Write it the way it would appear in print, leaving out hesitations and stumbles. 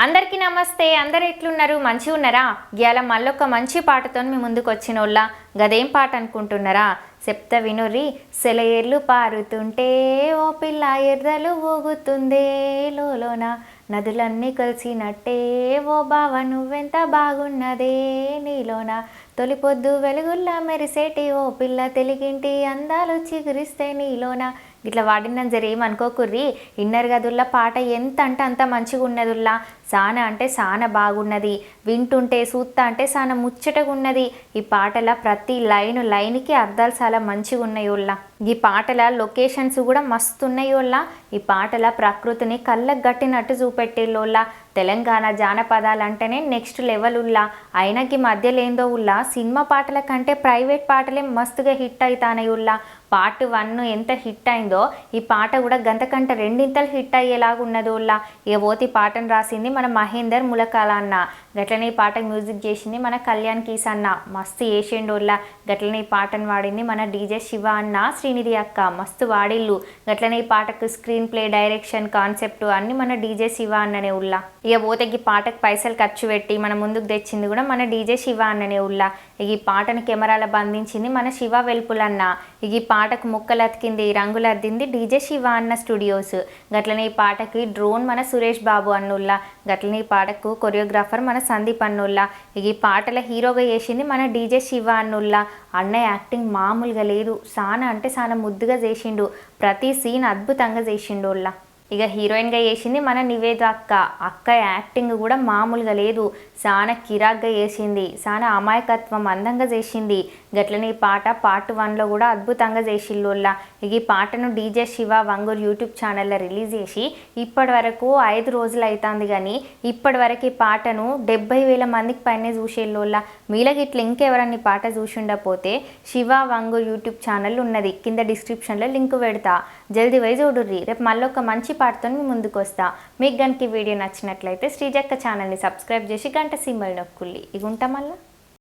అందరికీ నమస్తే. అందరు ఎట్లున్నారు? మంచిగా ఉన్నారా? ఇయాల మళ్ళొక మంచి పాటతో మీ ముందుకు వచ్చినోళ్ళ. గదేం పాట అనుకుంటున్నారా? చెప్తా వినుర్రి. సెలయేర్లు పారుతుంటే ఓ పిల్ల ఎర్రలు ఊగుతుందే లోలోన, నదులన్నీ కలిసినట్టే ఓ బావ నువ్వెంత బాగున్నదే నీలోన, తొలి పొద్దు వెలుగుల్లా మెరిసేటి ఓ పిల్ల తెలుగింటి అందాలు చిగురిస్తే నీలోన. ఇట్లా వాడిన జరేమనుకోకుర్రి. ఇన్నర్ గదుల్లా పాట ఎంత అంటే అంత మంచిగా ఉన్నదుల్లా. సాన అంటే సాన బాగున్నది. వింటుంటే సూత్తా అంటే సాన ముచ్చటగా ఉన్నది. ఈ పాటల ప్రతి లైన్కి అర్థాలు చాలా మంచిగా ఉన్నాయోళ్ళ. ఈ పాటల లొకేషన్స్ కూడా మస్తు ఉన్నాయోళ్ళ. ఈ పాటల ప్రకృతిని కళ్ళకు గట్టినట్టు చూపెట్టేళ్ళోళ్ళ. తెలంగాణ జానపదాలు అంటేనే నెక్స్ట్ లెవెల్ ఉల్లా. అయినకి మధ్యలేందో ఉల్లా సినిమా పాటల కంటే ప్రైవేట్ పాటలే మస్తుగా హిట్ అవుతాయి ఉల్లా. పార్ట్ 1 ఎంత హిట్ అయిందో ఈ పాట కూడా గంతకంట రెండింతలు హిట్ అయ్యేలాగా ఉన్నది ఉల్లా. ఇక పోతి పాటను రాసింది మన మహేందర్ ములకాల అన్న. గట్లనే ఈ పాటకు మ్యూజిక్ చేసింది మన కళ్యాణ్ కీస్ అన్న. మస్తు వేసిండోళ్ళ. గట్లనే ఈ పాటను వాడింది మన డీజే శివ అన్న, శ్రీనిధి అక్క. మస్తు వాడిల్లు. గట్లనే ఈ పాటకు స్క్రీన్ ప్లే, డైరెక్షన్, కాన్సెప్ట్ అన్ని మన డీజే శివ అన్ననే ఉల్లా. ఇక పోతేకి పాటకు పైసలు ఖర్చు పెట్టి మన ముందుకు తెచ్చింది కూడా మన డీజే శివ అన్ననే ఉల్లా. ఇక ఈ పాటను కెమెరాల బంధించింది మన శివ వెల్పులన్న. ఇక ఈ పాటకు ముక్కలు అతికింది, రంగులు అద్దింది డీజే శివ అన్న స్టూడియోస్. గట్లనే ఈ పాటకి డ్రోన్ మన సురేష్ బాబు అన్నుల్లా. గట్లనే ఈ పాటకు కొరియోగ్రాఫర్ మన సందీప్ అన్నుల్లా. ఇక ఈ పాటల హీరోగా చేసింది మన డీజే శివ అన్నుల్లా. అన్న యాక్టింగ్ మామూలుగా లేదు. సాన అంటే సాన ముద్దుగా చేసిండు. ప్రతి సీన్ అద్భుతంగా చేసిండోళ్ళ. ఇక హీరోయిన్గా చేసింది మన నివేద అక్క. అక్క యాక్టింగ్ కూడా మామూలుగా లేదు. చాలా కిరాక్గా చేసింది. చాలా అమాయకత్వం అందంగా చేసింది. గట్లనే ఈ పాట పార్ట్ 1లో కూడా అద్భుతంగా చేసిల్లోళ్ళ. ఇక ఈ పాటను డీజే శివ వంగూర్ యూట్యూబ్ ఛానల్లో రిలీజ్ చేసి ఇప్పటి వరకు 5 రోజులు అవుతుంది. కానీ ఇప్పటి వరకు ఈ పాటను 70,000 మందికి పైనే చూసేళ్ళోళ్ళ. మీలకి ఇట్లా ఇంకెవరన్నా పాట చూసి ఉండకపోతే శివ వంగూర్ యూట్యూబ్ ఛానల్ ఉన్నది, కింద డిస్క్రిప్షన్లో లింక్ పెడతా. జల్దీ పోయి చూడుర్రి. రేపు మళ్ళీ ఒక మంచి పాటతో మీ ముందుకు వస్తా. మీకు కనుక ఈ వీడియో నచ్చినట్లయితే శ్రీజక్క ఛానల్ని సబ్స్క్రైబ్ చేసి గంట సింబల్ నొక్కుల్లి. ఇక ఉంటా మళ్ళీ.